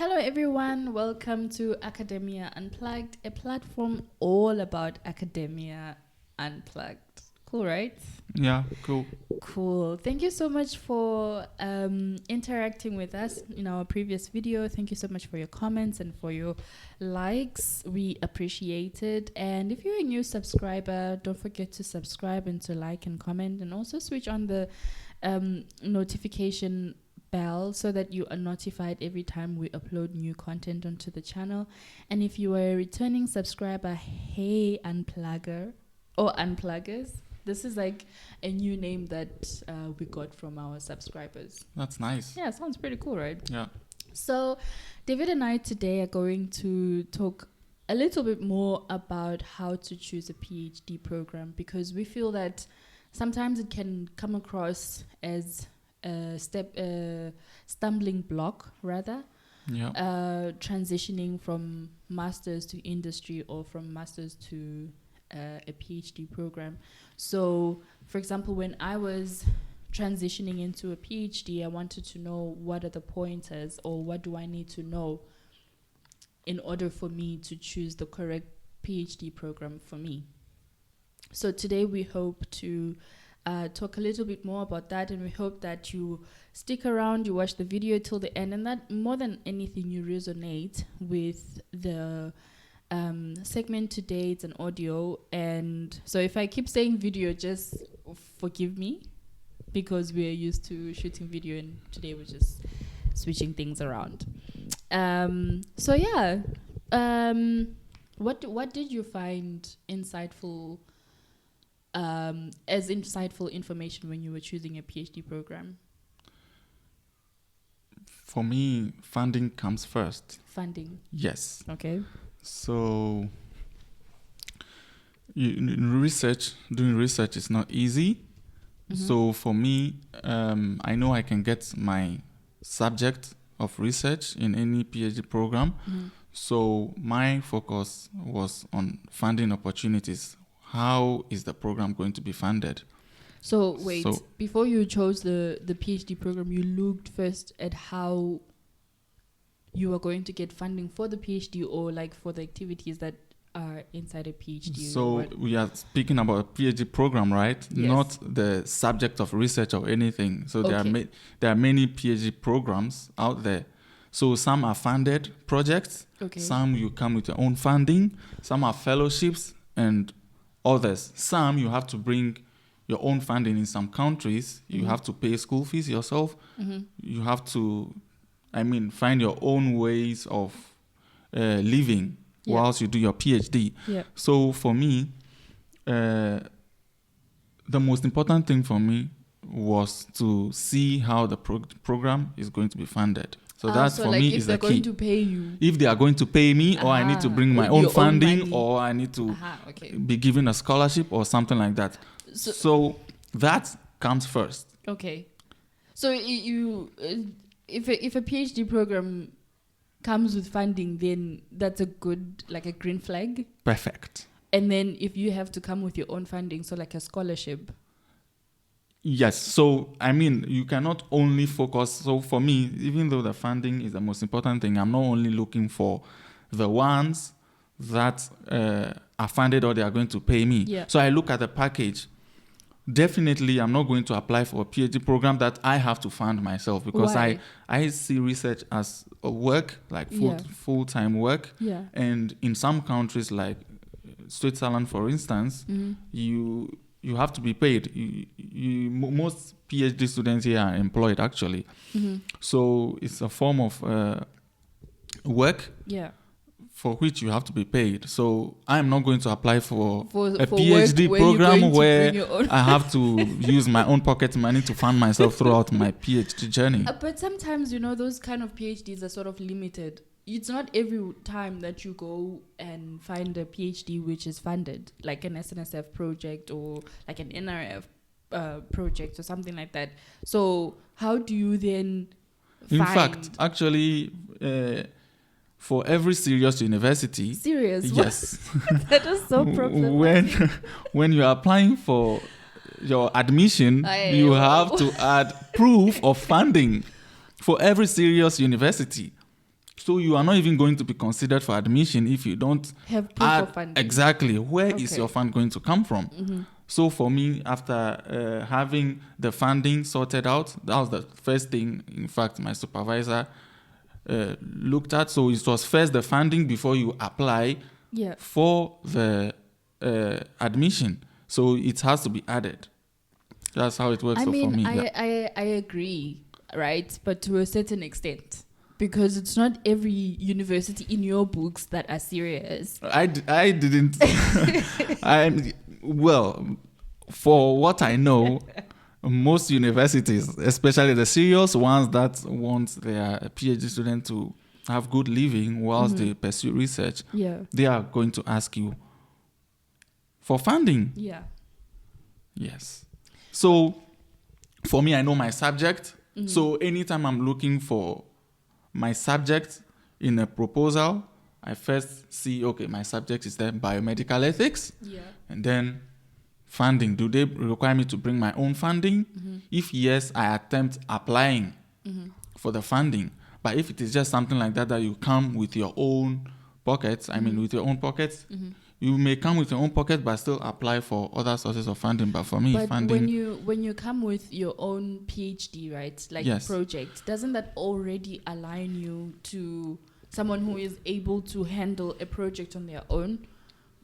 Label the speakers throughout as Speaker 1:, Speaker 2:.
Speaker 1: Hello, everyone. Welcome to Academia Unplugged, a platform all about academia unplugged. Cool, right?
Speaker 2: Yeah, cool.
Speaker 1: Cool. Thank you so much for interacting with us in our previous video. Thank you so much for your comments and for your likes. We appreciate it. And if you're a new subscriber, don't forget to subscribe and to like and comment, and also switch on the notification bell so that you are notified every time we upload new content onto the channel. And if you are a returning subscriber, hey unplugger or unpluggers, this is like a new name that we got from our subscribers.
Speaker 2: That's nice.
Speaker 1: Yeah, sounds pretty cool, right?
Speaker 2: Yeah.
Speaker 1: So David and I today are going to talk a little bit more about how to choose a PhD program, because we feel that sometimes it can come across as a stumbling block, rather.
Speaker 2: Yeah.
Speaker 1: Transitioning from masters to industry or from masters to a PhD program. So, for example, when I was transitioning into a PhD, I wanted to know what are the pointers, or what do I need to know in order for me to choose the correct PhD program for me. So today we hope to talk a little bit more about that, and we hope that you stick around, you watch the video till the end, and that more than anything you resonate with the segment today. It's an audio, and so if I keep saying video, just forgive me, because we're used to shooting video and today we're just switching things around. So yeah, what did you find insightful as insightful information when you were choosing a PhD program?
Speaker 2: For me, funding comes first.
Speaker 1: Funding.
Speaker 2: Yes.
Speaker 1: Okay.
Speaker 2: So, doing research is not easy. Mm-hmm. So for me, I know I can get my subject of research in any PhD program. Mm-hmm. So my focus was on funding opportunities. How is the program going to be funded?
Speaker 1: So wait, before you chose the PhD program, you looked first at how you were going to get funding for the PhD, or like for the activities that are inside a PhD?
Speaker 2: So we are speaking about a PhD program, right?
Speaker 1: Yes.
Speaker 2: Not the subject of research or anything. So there are many PhD programs out there. So some are funded projects. Okay. Some you come with your own funding. Some are fellowships, and others. Some you have to bring your own funding. In some countries, you have to pay school fees yourself. Mm-hmm. You have to, find your own ways of living whilst you do your PhD. Yeah. So for me, the most important thing for me was to see how the program is going to be funded. So that's for me is the key.
Speaker 1: If they're going to pay you.
Speaker 2: If they are going to pay me, or I need to bring my own funding, or I need to be given a scholarship or something like that. So that comes first. Okay.
Speaker 1: So if a PhD program comes with funding, then that's a good, like a green flag.
Speaker 2: Perfect.
Speaker 1: And then if you have to come with your own funding, so like a scholarship.
Speaker 2: Yes. So, you cannot only focus. So for me, even though the funding is the most important thing, I'm not only looking for the ones that are funded or they are going to pay me. Yeah. So I look at the package. Definitely, I'm not going to apply for a PhD program that I have to fund myself, because I see research as a work, like full-time work. Yeah. And in some countries like Switzerland, for instance, you have to be paid. Most PhD students here are employed, actually. Mm-hmm. So it's a form of work for which you have to be paid. So I'm not going to apply for a PhD program where I have to use my own pocket money to fund myself throughout my PhD journey.
Speaker 1: But sometimes, those kind of PhDs are sort of limited. It's not every time that you go and find a PhD which is funded, like an SNSF project or like an NRF project or something like that. So how do you then
Speaker 2: In fact, actually, for every serious university...
Speaker 1: Serious?
Speaker 2: Yes.
Speaker 1: That is so problematic.
Speaker 2: When you're applying for your admission, you have to add proof of funding for every serious university. So you are not even going to be considered for admission if you don't
Speaker 1: Have proof of funding.
Speaker 2: Exactly. Where is
Speaker 1: Okay.
Speaker 2: your fund going to come from? So for me, after having the funding sorted out, that was the first thing, in fact, my supervisor looked at. So it was first the funding before you apply
Speaker 1: Yeah.
Speaker 2: for the admission. So it has to be added. That's how it works
Speaker 1: I
Speaker 2: for
Speaker 1: mean,
Speaker 2: me.
Speaker 1: I agree, right? But to a certain extent. Because it's not every university in your books that are serious.
Speaker 2: I didn't. Well, for what I know, most universities, especially the serious ones that want their PhD student to have good living whilst they pursue research, they are going to ask you for funding.
Speaker 1: Yeah.
Speaker 2: Yes. So for me, I know my subject. So anytime I'm looking for my subject in a proposal, I first see, okay, my subject is then biomedical ethics.
Speaker 1: Yeah.
Speaker 2: And then funding. Do they require me to bring my own funding? If yes, I attempt applying for the funding. But if it is just something like that you come with your own pockets, with your own pockets, you may come with your own pocket but still apply for other sources of funding. But for me,
Speaker 1: but
Speaker 2: funding...
Speaker 1: when you come with your own PhD, right, like
Speaker 2: Yes.
Speaker 1: project, doesn't that already align you to someone who is able to handle a project on their own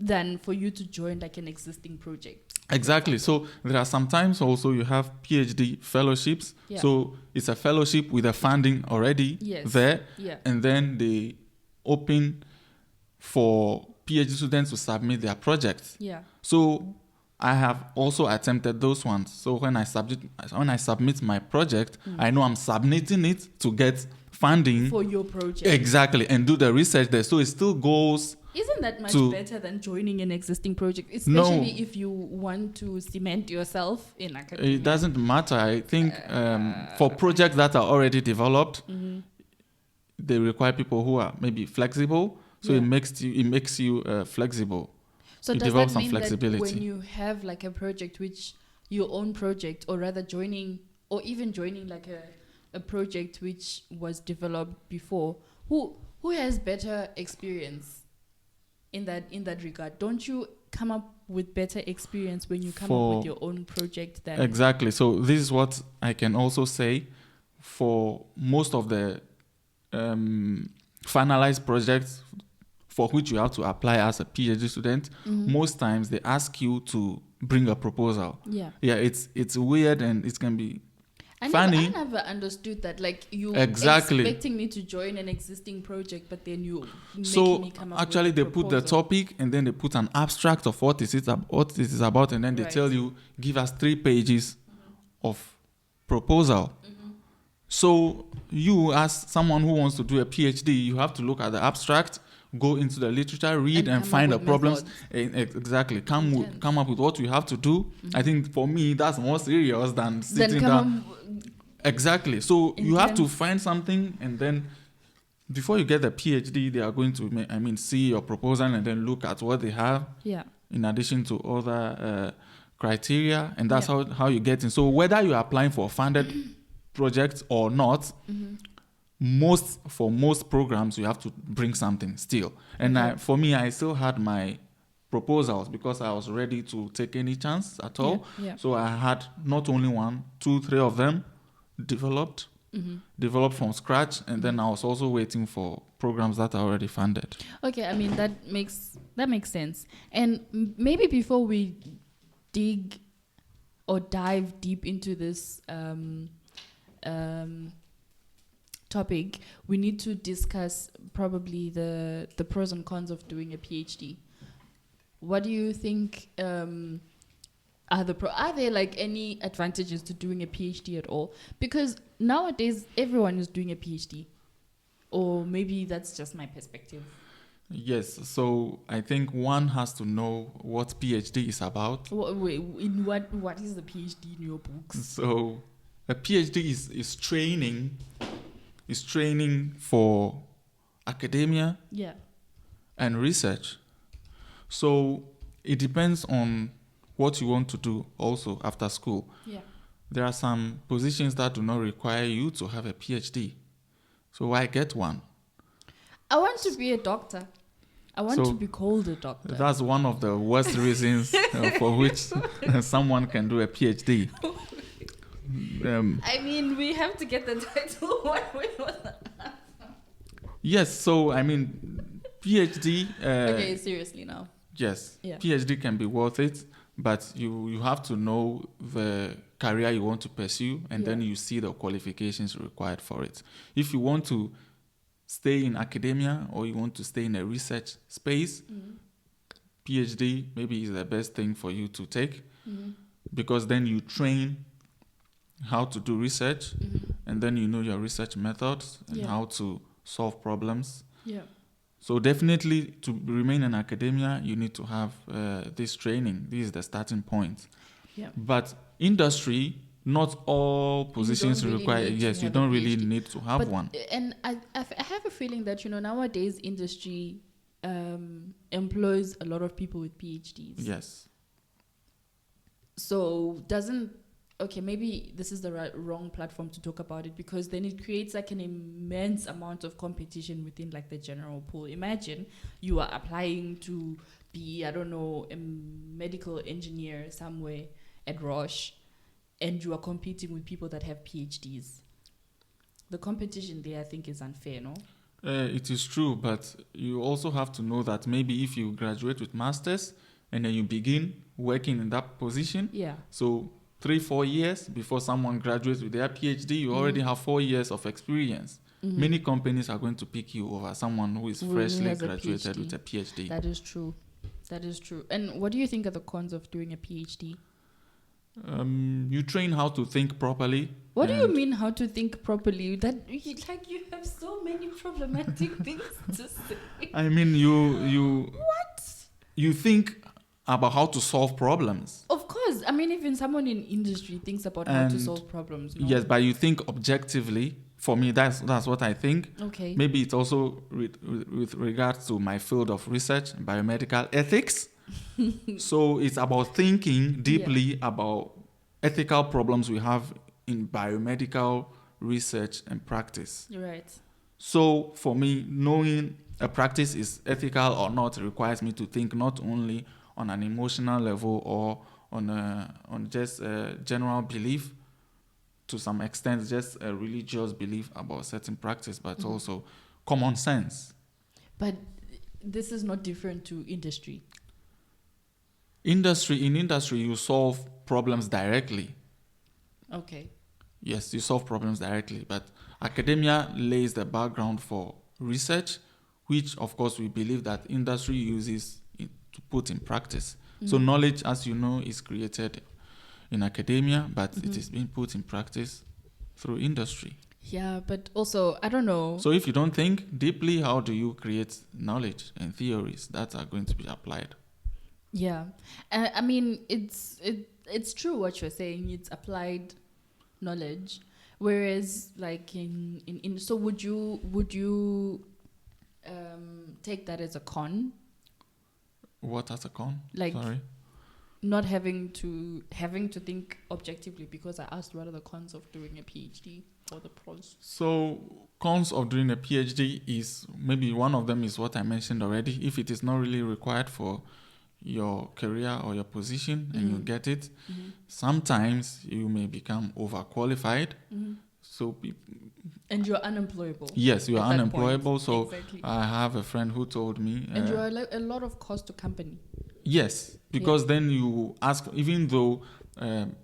Speaker 1: than for you to join like an existing project?
Speaker 2: Exactly. So there are sometimes also you have PhD fellowships.
Speaker 1: Yeah.
Speaker 2: So it's a fellowship with a funding already there.
Speaker 1: Yeah.
Speaker 2: And then they open for PhD students to submit their projects.
Speaker 1: Yeah.
Speaker 2: So I have also attempted those ones. So when I submit my project, I know I'm submitting it to get funding
Speaker 1: for your project.
Speaker 2: Exactly, and do the research there. So it still goes.
Speaker 1: Isn't that much better than joining an existing project, especially if you want to cement yourself in academia?
Speaker 2: It doesn't matter. I think for projects that are already developed, they require people who are maybe flexible. So it makes you flexible.
Speaker 1: So
Speaker 2: it
Speaker 1: does
Speaker 2: develops
Speaker 1: that
Speaker 2: some
Speaker 1: mean
Speaker 2: flexibility.
Speaker 1: that when you have like a project, which your own project, or rather joining, or even joining like a project which was developed before, who has better experience in that regard? Don't you come up with better experience when you come up with your own project than...
Speaker 2: Exactly. So this is what I can also say for most of the finalized projects for which you have to apply as a PhD student. Most times they ask you to bring a proposal.
Speaker 1: Yeah,
Speaker 2: it's weird and it can be funny.
Speaker 1: I never understood that. Like, you
Speaker 2: Exactly
Speaker 1: expecting me to join an existing project, but then you
Speaker 2: so
Speaker 1: me come up
Speaker 2: actually
Speaker 1: with a
Speaker 2: they put the
Speaker 1: proposal.
Speaker 2: topic and then they put an abstract of what it is about, and then they tell you, give us 3 pages of proposal. So you, as someone who wants to do a PhD, you have to look at the abstract, go into the literature, read and find the problems. Exactly. Come up with what you have to do. I think for me that's more serious than sitting down. Exactly. So you have to find something, and then before you get the PhD, they are going to see your proposal and then look at what they have.
Speaker 1: Yeah.
Speaker 2: In addition to other criteria, and that's how you get in. So whether you're applying for a funded project or not, for most programs you have to bring something still. And for me, I still had my proposals because I was ready to take any chance at all. So I had not only 1, 2, 3 of them developed from scratch, and then I was also waiting for programs that are already funded.
Speaker 1: Okay, I mean that makes sense. And maybe before we dig or dive deep into this topic, we need to discuss probably the pros and cons of doing a PhD. What do you think are there like any advantages to doing a PhD at all? Because nowadays everyone is doing a PhD, or maybe that's just my perspective.
Speaker 2: Yes, so I think one has to know what PhD is about.
Speaker 1: Wait, what is the PhD in your books?
Speaker 2: So a PhD is training for academia and research. So it depends on what you want to do also after school.
Speaker 1: Yeah.
Speaker 2: There are some positions that do not require you to have a PhD. So why get one?
Speaker 1: I want to be a doctor. I want
Speaker 2: So
Speaker 1: to be called a doctor.
Speaker 2: That's one of the worst reasons for which someone can do a PhD.
Speaker 1: I mean, we have to get the title one way or the other.
Speaker 2: Yes, so I mean, PhD.
Speaker 1: Okay, seriously now.
Speaker 2: Yes,
Speaker 1: Yeah.
Speaker 2: PhD can be worth it, but you have to know the career you want to pursue, and then you see the qualifications required for it. If you want to stay in academia or you want to stay in a research space, PhD maybe is the best thing for you to take, because then you train how to do research, and then you know your research methods and how to solve problems.
Speaker 1: Yeah.
Speaker 2: So definitely, to remain in academia, you need to have this training. This is the starting point.
Speaker 1: Yeah.
Speaker 2: But industry, not all positions
Speaker 1: really
Speaker 2: require.
Speaker 1: need to
Speaker 2: Yes, you
Speaker 1: have a
Speaker 2: don't really
Speaker 1: PhD.
Speaker 2: need to have one.
Speaker 1: And I have a feeling that, nowadays industry employs a lot of people with PhDs.
Speaker 2: Yes.
Speaker 1: So maybe this is the wrong platform to talk about it, because then it creates like an immense amount of competition within like the general pool. Imagine you are applying to be, I don't know, a medical engineer somewhere at Roche, and you are competing with people that have PhDs. The competition there, I think, is unfair, no?
Speaker 2: It is true, but you also have to know that maybe if you graduate with masters and then you begin working in that position, so 3-4 years before someone graduates with their PhD, you already have 4 years of experience. Many companies are going to pick you over someone who is freshly graduated with a PhD.
Speaker 1: That is true. And what do you think are the cons of doing a PhD?
Speaker 2: You train how to think properly.
Speaker 1: What do you mean how to think properly? That you have so many problematic things to say.
Speaker 2: I mean, you think about how to solve problems.
Speaker 1: Of course. I mean, even someone in industry thinks about how to solve problems. No?
Speaker 2: Yes, but you think objectively. For me, that's what I think.
Speaker 1: Okay.
Speaker 2: Maybe it's also with regards to my field of research, biomedical ethics. So it's about thinking deeply about ethical problems we have in biomedical research and practice.
Speaker 1: Right.
Speaker 2: So for me, knowing a practice is ethical or not requires me to think not only on an emotional level or on just a general belief, to some extent just a religious belief about certain practice, but also common sense.
Speaker 1: But this is not different to industry.
Speaker 2: In industry, you solve problems directly.
Speaker 1: Okay.
Speaker 2: Yes, you solve problems directly, but academia lays the background for research, which of course we believe that industry uses to put in practice. So knowledge, as you know, is created in academia, but it is being put in practice through industry.
Speaker 1: Yeah, but also, I don't know.
Speaker 2: So if you don't think deeply, how do you create knowledge and theories that are going to be applied?
Speaker 1: Yeah. I mean, it's true what you're saying. It's applied knowledge. Whereas, like, so would you take that as a con?
Speaker 2: What as a con?
Speaker 1: Like,
Speaker 2: sorry?
Speaker 1: Not having to think objectively, because I asked what are the cons of doing a PhD or the pros.
Speaker 2: So cons of doing a PhD is, maybe one of them is what I mentioned already. If it is not really required for your career or your position and you get it, sometimes you may become overqualified. So
Speaker 1: and you're unemployable.
Speaker 2: Yes, you are unemployable. So
Speaker 1: exactly.
Speaker 2: I have a friend who told me,
Speaker 1: and you're a lot of cost to company.
Speaker 2: Yes, because then you ask, even though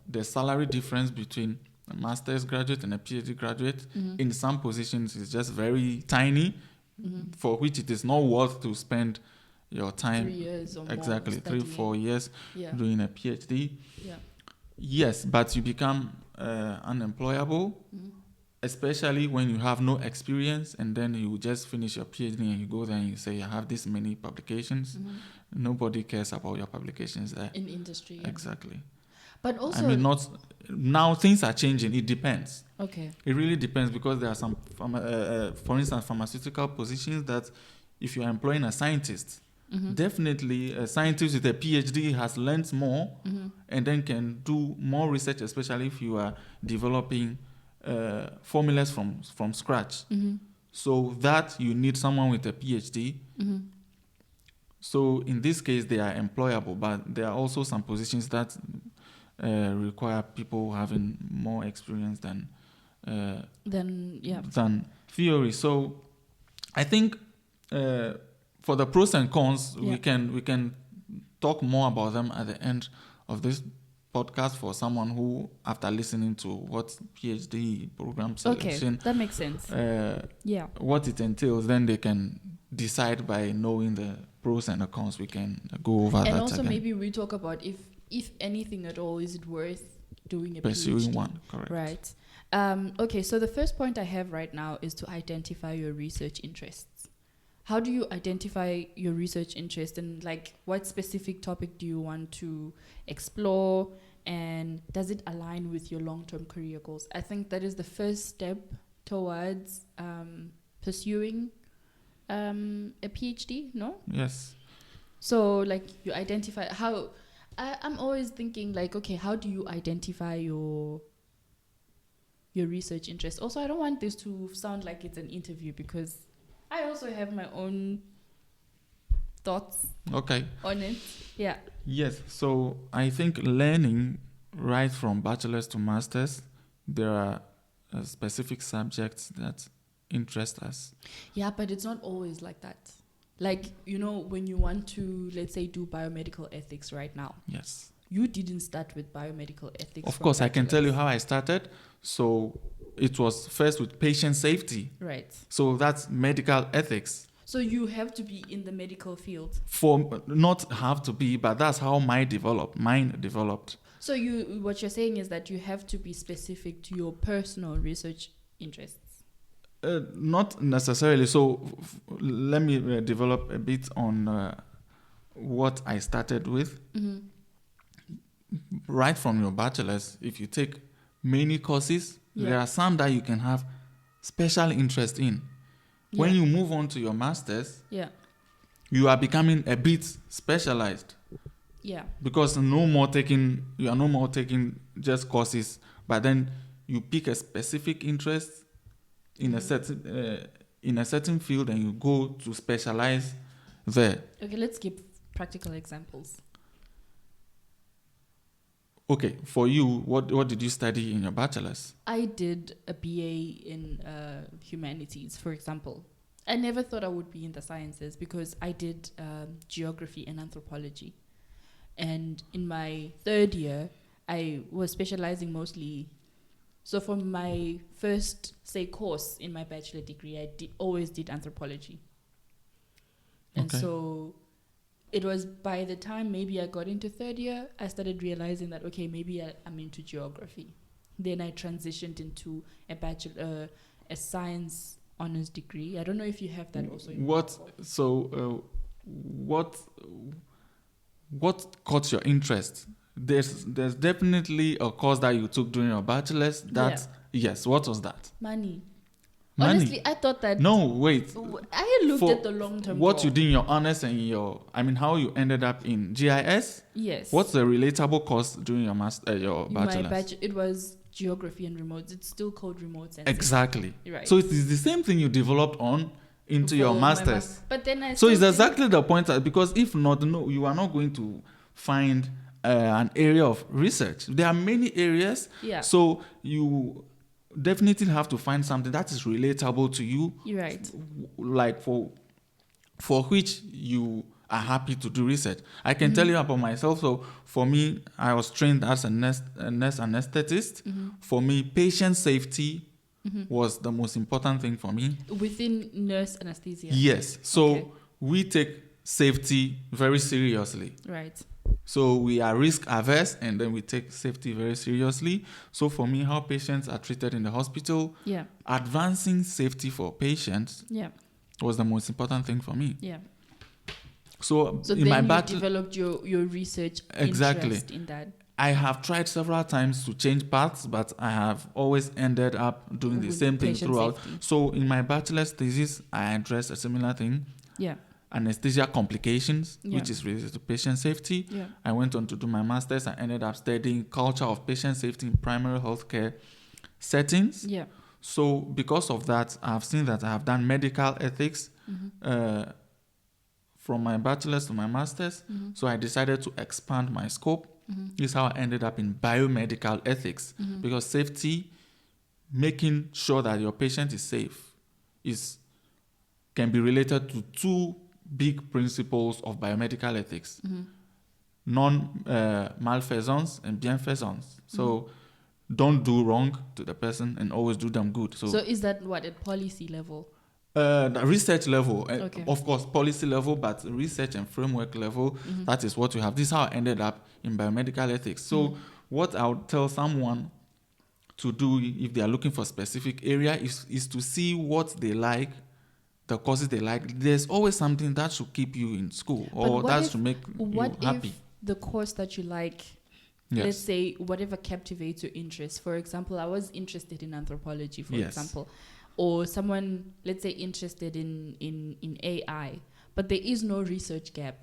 Speaker 2: the salary difference between a master's graduate and a PhD graduate in some positions is just very tiny, for which it is not worth to spend your time.
Speaker 1: 3 years or
Speaker 2: exactly,
Speaker 1: more
Speaker 2: 3-4 years doing a PhD.
Speaker 1: Yeah.
Speaker 2: Yes, but you become unemployable, especially when you have no experience, and then you just finish your PhD and you go there and you say, I have this many publications. Nobody cares about your publications there.
Speaker 1: In industry. Yeah.
Speaker 2: Exactly.
Speaker 1: But also,
Speaker 2: I mean, now things are changing. It depends.
Speaker 1: Okay.
Speaker 2: It really depends, because there are some, for instance, pharmaceutical positions that if you are employing a scientist, definitely a scientist with a PhD has learned more and then can do more research, especially if you are developing formulas from scratch. So that you need someone with a PhD.
Speaker 1: Mm-hmm.
Speaker 2: So in this case, they are employable, but there are also some positions that require people having more experience than theory. So I think for the pros and cons, we can talk more about them at the end of this podcast for someone who, after listening to what PhD program selection,
Speaker 1: that makes sense.
Speaker 2: What it entails, then they can decide by knowing the pros and the cons. We can go over that again.
Speaker 1: And also maybe we talk about if anything at all, is it worth doing a
Speaker 2: pursuing
Speaker 1: PhD?
Speaker 2: One, correct.
Speaker 1: Right. Okay, so the first point I have right now is to identify your research interests. How do you identify your research interest, and like what specific topic do you want to explore, and does it align with your long-term career goals? I think that is the first step towards pursuing a PhD, no?
Speaker 2: Yes.
Speaker 1: So like you identify how, I'm always thinking like, okay, how do you identify your research interest? Also, I don't want this to sound like it's an interview, because I also have my own thoughts on it. Yeah.
Speaker 2: Yes. So I think learning right from bachelor's to master's, there are specific subjects that interest us.
Speaker 1: Yeah, but it's not always like that. Like, when you want to, let's say, do biomedical ethics right now.
Speaker 2: Yes.
Speaker 1: You didn't start with biomedical ethics.
Speaker 2: Of course, I can tell you how I started. So it was first with patient safety.
Speaker 1: Right.
Speaker 2: So that's medical ethics.
Speaker 1: So you have to be in the medical field.
Speaker 2: Not have to be, but that's how mine developed.
Speaker 1: So what you're saying is that you have to be specific to your personal research interests.
Speaker 2: Not necessarily. So let me develop a bit on what I started with.
Speaker 1: Mm-hmm.
Speaker 2: Right from your bachelor's, if you take many courses, there are some that you can have special interest in. When you move on to your master's, you are becoming a bit specialized.
Speaker 1: Yeah.
Speaker 2: Because you are no more taking just courses, but then you pick a specific interest in a certain field, and you go to specialize there.
Speaker 1: Okay, let's give practical examples.
Speaker 2: Okay, for you, what did you study in your bachelor's?
Speaker 1: I did a BA in humanities, for example. I never thought I would be in the sciences because I did geography and anthropology. And in my third year, I was specializing mostly. So for my first, course in my bachelor degree, I always did anthropology. And so it was by the time maybe I got into third year, I started realizing that, okay, maybe I'm into geography. Then I transitioned into a science honors degree. I don't know if you have that also.
Speaker 2: What caught your interest? There's definitely a course that you took during your bachelor's. Yes. What was that?
Speaker 1: Money. Honestly, I thought that.
Speaker 2: No, wait.
Speaker 1: I looked at the long-term.
Speaker 2: What you did in your honors and how you ended up in GIS.
Speaker 1: Yes.
Speaker 2: What's the relatable course during your your bachelor's?
Speaker 1: It was geography and remotes. It's still called remote sensing.
Speaker 2: Exactly.
Speaker 1: Right.
Speaker 2: So it is the same thing you developed on into your master's.
Speaker 1: But then
Speaker 2: it's exactly the point because if not, you are not going to find an area of research. There are many areas.
Speaker 1: Yeah.
Speaker 2: So you definitely have to find something that is relatable to you.
Speaker 1: You're right.
Speaker 2: Like for which you are happy to do research. I can tell you about myself. So for me, I was trained as a nurse anesthetist.
Speaker 1: Mm-hmm.
Speaker 2: For me, patient safety was the most important thing for me.
Speaker 1: Within nurse anesthesia?
Speaker 2: Yes. So we take safety very seriously.
Speaker 1: Right.
Speaker 2: So we are risk averse, and then we take safety very seriously. So for me, how patients are treated in the hospital, advancing safety for patients was the most important thing for me.
Speaker 1: Yeah.
Speaker 2: So in
Speaker 1: then
Speaker 2: my
Speaker 1: you developed your research interest in that.
Speaker 2: I have tried several times to change paths, but I have always ended up doing the same thing throughout. Safety. So in my bachelor's thesis, I addressed a similar thing.
Speaker 1: Yeah.
Speaker 2: Anesthesia complications, which is related to patient safety.
Speaker 1: Yeah.
Speaker 2: I went on to do my master's. I ended up studying culture of patient safety in primary healthcare settings.
Speaker 1: Yeah.
Speaker 2: So because of that, I've seen that I have done medical ethics from my bachelor's to my master's. So I decided to expand my scope. This is how I ended up in biomedical ethics, because safety, making sure that your patient is safe, can be related to two big principles of biomedical ethics: non-malfaisance and bienfaisance. So don't do wrong to the person and always do them good.
Speaker 1: So is that what, at policy level?
Speaker 2: The research level,
Speaker 1: Okay.
Speaker 2: of course, policy level, but research and framework level, that is what you have. This is how I ended up in biomedical ethics. So what I would tell someone to do if they are looking for a specific area is to see what they like, the courses they like. There's always something that should keep you in school, or that should make you happy.
Speaker 1: If the course that you like,
Speaker 2: Yes.
Speaker 1: let's say whatever captivates your interest. For example, I was interested in anthropology, for
Speaker 2: Yes.
Speaker 1: example, or someone, let's say, interested in AI, but there is no research gap.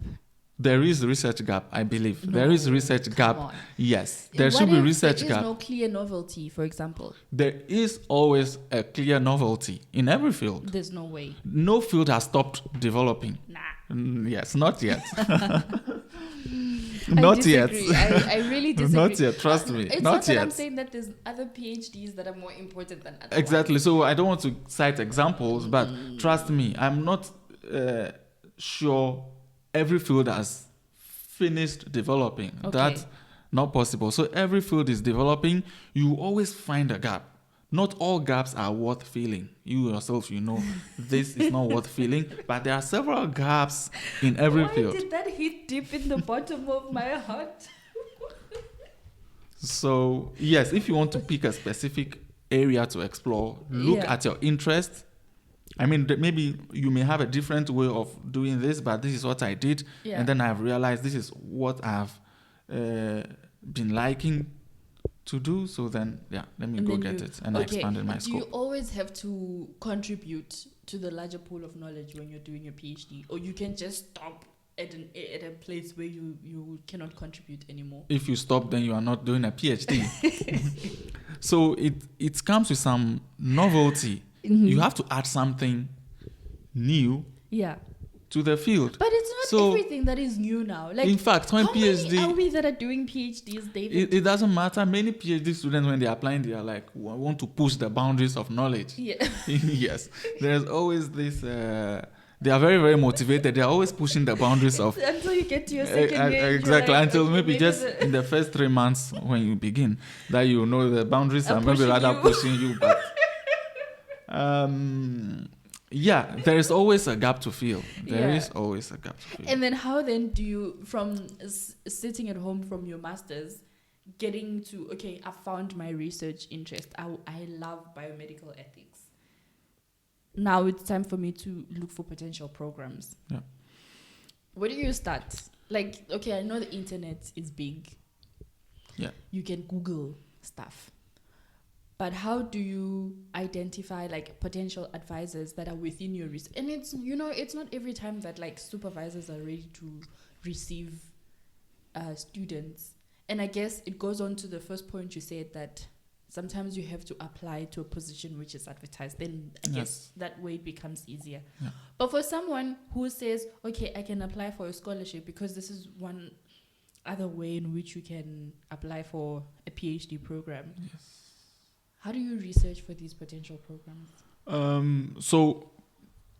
Speaker 2: There is research gap, I believe.
Speaker 1: No,
Speaker 2: there is research
Speaker 1: come
Speaker 2: gap.
Speaker 1: on.
Speaker 2: Yes, there
Speaker 1: What
Speaker 2: should be
Speaker 1: if
Speaker 2: research
Speaker 1: there
Speaker 2: gap.
Speaker 1: is no clear novelty, for example?
Speaker 2: There is always a clear novelty in every field.
Speaker 1: There's no way.
Speaker 2: No field has stopped developing.
Speaker 1: Nah.
Speaker 2: Yes, not yet.
Speaker 1: I
Speaker 2: Not yet.
Speaker 1: disagree. I really disagree.
Speaker 2: Not yet, trust me.
Speaker 1: It's
Speaker 2: Not
Speaker 1: not that
Speaker 2: yet.
Speaker 1: I'm saying that there's other PhDs that are more important than other
Speaker 2: Exactly.
Speaker 1: ones.
Speaker 2: So I don't want to cite examples, but trust me, I'm not sure every field has finished developing.
Speaker 1: Okay.
Speaker 2: That's not possible. So every field is developing. You always find a gap. Not all gaps are worth filling. You yourself, you know, this is not worth filling, but there are several gaps in every
Speaker 1: Why
Speaker 2: field.
Speaker 1: did that hit deep in the bottom of my heart?
Speaker 2: So, yes, if you want to pick a specific area to explore, look
Speaker 1: Yeah.
Speaker 2: at your interest. I mean, maybe you may have a different way of doing this, but this is what I did.
Speaker 1: Yeah.
Speaker 2: And then I've realized this is what I've been liking to do. So then, yeah, let me
Speaker 1: And
Speaker 2: go
Speaker 1: then
Speaker 2: get
Speaker 1: you-
Speaker 2: it. And I expanded my
Speaker 1: Do you
Speaker 2: scope.
Speaker 1: always have to contribute to the larger pool of knowledge when you're doing your PhD? Or you can just stop at a place where you cannot contribute anymore?
Speaker 2: If you stop, then you are not doing a PhD. So it comes with some novelty. You have to add something new
Speaker 1: Yeah.
Speaker 2: to the field.
Speaker 1: But it's not
Speaker 2: So,
Speaker 1: everything that is new now. Like,
Speaker 2: in fact, when
Speaker 1: how many are
Speaker 2: PhD,
Speaker 1: we that are doing PhDs, David?
Speaker 2: it doesn't matter. Many PhD students, when they are applying, they are like, I want to push the boundaries of knowledge.
Speaker 1: Yeah.
Speaker 2: Yes. There's always this, they are very, very motivated. They are always pushing the boundaries of.
Speaker 1: Until you get to your second year.
Speaker 2: Exactly.
Speaker 1: Like,
Speaker 2: Until
Speaker 1: okay,
Speaker 2: maybe just
Speaker 1: the-
Speaker 2: in the first 3 months when you begin, that you know the boundaries
Speaker 1: I'm
Speaker 2: are maybe
Speaker 1: pushing
Speaker 2: rather
Speaker 1: you.
Speaker 2: pushing you. But yeah, there is always a gap to fill. There
Speaker 1: Yeah.
Speaker 2: is always a gap to fill.
Speaker 1: And then how then do you, from sitting at home from your master's, getting to, okay, I found my research interest. I love biomedical ethics. Now it's time for me to look for potential programs.
Speaker 2: Yeah.
Speaker 1: Where do you start? Like, okay, I know the internet is big.
Speaker 2: Yeah.
Speaker 1: You can Google stuff. But how do you identify like potential advisors that are within your research? And it's, you know, it's not every time that like supervisors are ready to receive students. And I guess it goes on to the first point you said, that sometimes you have to apply to a position which is advertised. Then I guess that way it becomes easier.
Speaker 2: Yeah.
Speaker 1: But for someone who says, okay, I can apply for a scholarship because this is one other way in which you can apply for a PhD program.
Speaker 2: Yes.
Speaker 1: How do you research for these potential programs?
Speaker 2: So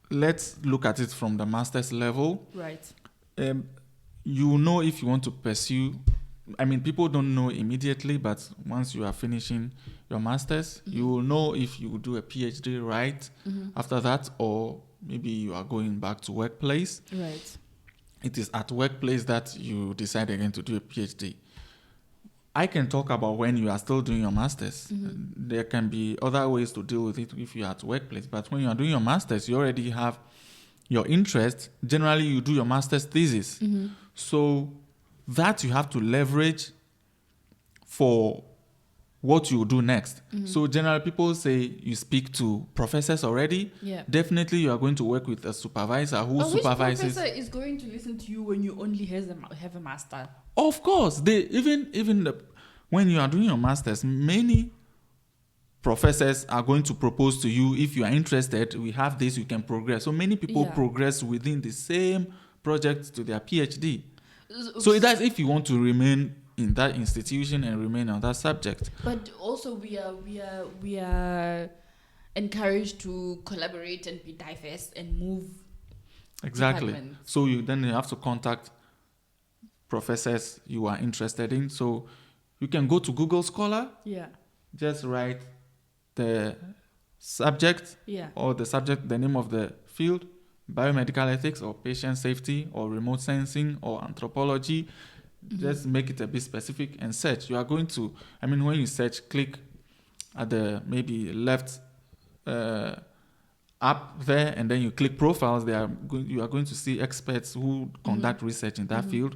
Speaker 2: let's look at it from the master's level.
Speaker 1: Right.
Speaker 2: You know if you want to pursue, I mean, people don't know immediately, but once you are finishing your master's, you will know if you will do a PhD right after that, or maybe you are going back to workplace.
Speaker 1: Right.
Speaker 2: It is at workplace that you decide again to do a PhD. I can talk about when you are still doing your master's. There can be other ways to deal with it if you are at workplace. But when you are doing your master's, you already have your interest. Generally, you do your master's thesis. So that you have to leverage for what you will do next. So generally, people say you speak to professors already.
Speaker 1: Yeah.
Speaker 2: Definitely, you are going to work with a supervisor who supervises.
Speaker 1: Which professor is going to listen to you when you only have a master?
Speaker 2: Of course, they even when you are doing your masters, many professors are going to propose to you, if you are interested, we have this, you can progress. So many people progress within the same project to their PhD. So that's if you want to remain in that institution and remain on that subject.
Speaker 1: But also we are encouraged to collaborate and be diverse and move.
Speaker 2: Exactly. So you have to contact professors you are interested in. So you can go to Google Scholar.
Speaker 1: Yeah.
Speaker 2: Just write the subject or the name of the field, biomedical ethics or patient safety or remote sensing or anthropology. Just make it a bit specific and search. You are going to, when you search, click at the maybe left up there, and then you click profiles. You are going to see experts who conduct research in that field.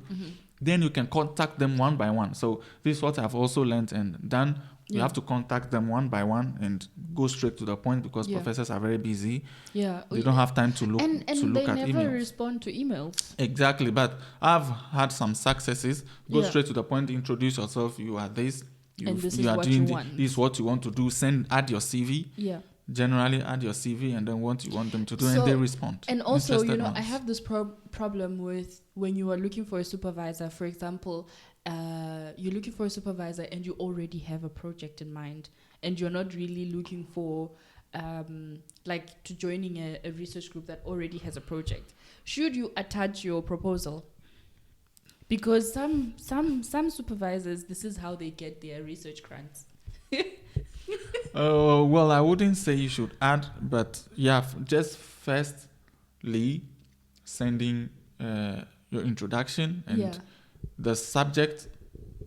Speaker 2: Then you can contact them one by one. So this is what I've also learned and done. You have to contact them one by one and go straight to the point, because professors are very busy. Yeah, they don't have time to look at emails. And they never
Speaker 1: respond to emails.
Speaker 2: Exactly, but I've had some successes. Go straight to the point. Introduce yourself. You are this.
Speaker 1: And this is what you want.
Speaker 2: This is what you want to do. Add your CV. Yeah. Generally, add your CV and then what you want them to do, and they respond.
Speaker 1: And also, I have this problem with when you are looking for a supervisor. For example, you're looking for a supervisor and you already have a project in mind, and you're not really looking for to joining a research group that already has a project. Should you attach your proposal? Because some supervisors, this is how they get their research grants.
Speaker 2: Well, I wouldn't say you should add, but just firstly sending your introduction and the subject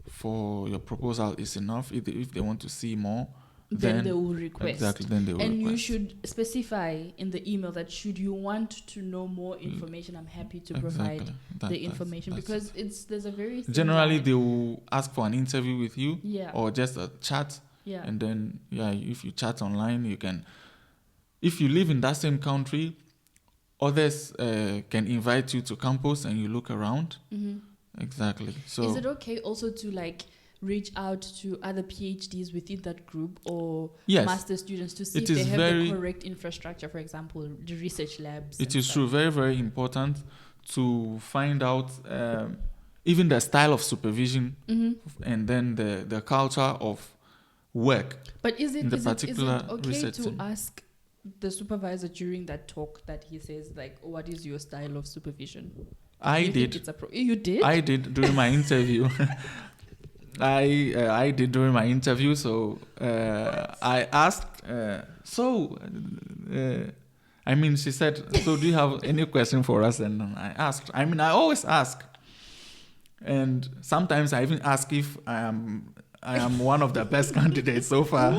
Speaker 2: for your proposal is enough. If they want to see more,
Speaker 1: then they will request.
Speaker 2: Exactly, then they will
Speaker 1: request.
Speaker 2: And
Speaker 1: you should specify in the email that should you want to know more information, I'm happy to provide the information, because there's a very
Speaker 2: generally they will ask for an interview with you or just a chat.
Speaker 1: Yeah.
Speaker 2: And then, if you chat online, you can, if you live in that same country, others can invite you to campus and you look around. Mm-hmm. Exactly. So
Speaker 1: is it okay also to reach out to other PhDs within that group or master students to see if they have the correct infrastructure, for example, the research labs?
Speaker 2: It is true. Very, very important to find out even the style of supervision and then the culture of work.
Speaker 1: But is it okay to ask the supervisor during that talk that he says what is your style of supervision?
Speaker 2: You did? I did during my interview. I did during my interview. So I asked. She said, "So do you have any question for us?" And I asked. I always ask, and sometimes I even ask if I am one of the best candidates so far.